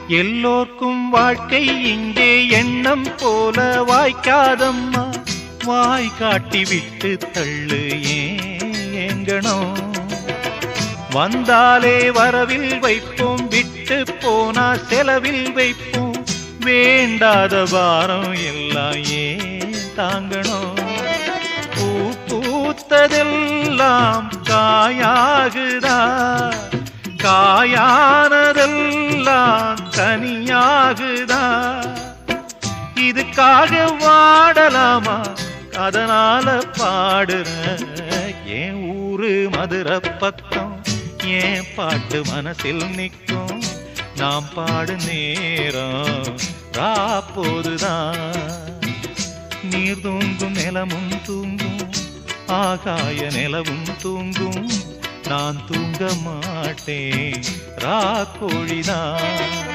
எல்லோர்க்கும் வாழ்க்கை இங்கே எண்ணம் போல வாய்க்காதம்மா. வாய் காட்டி விட்டு தள்ளு ஏங்கணும். வந்தாலே வரவில் வைப்போம், விட்டு போனா செலவில் வைப்போம். வேண்டாத பாரம் எல்லாம் ஏன் தாங்கணும். பூ பூத்ததெல்லாம் காயாகுதா, காயானதெல்லாம் கனியாகுதா. இதுக்காக வாடலாமா, அதனால பாடுற. என் ஊரு மதுரை பக்கம், என் பாட்டு மனசில் நிற்கும். நாம் பாடு நேரம் ராப்போதுதான். நீர் தூங்கும் நிலமும் தூங்கும், ஆகாய நிலவும் தூங்கும். நான் தூங்க மாட்டேன், ராக்கோழிதான்.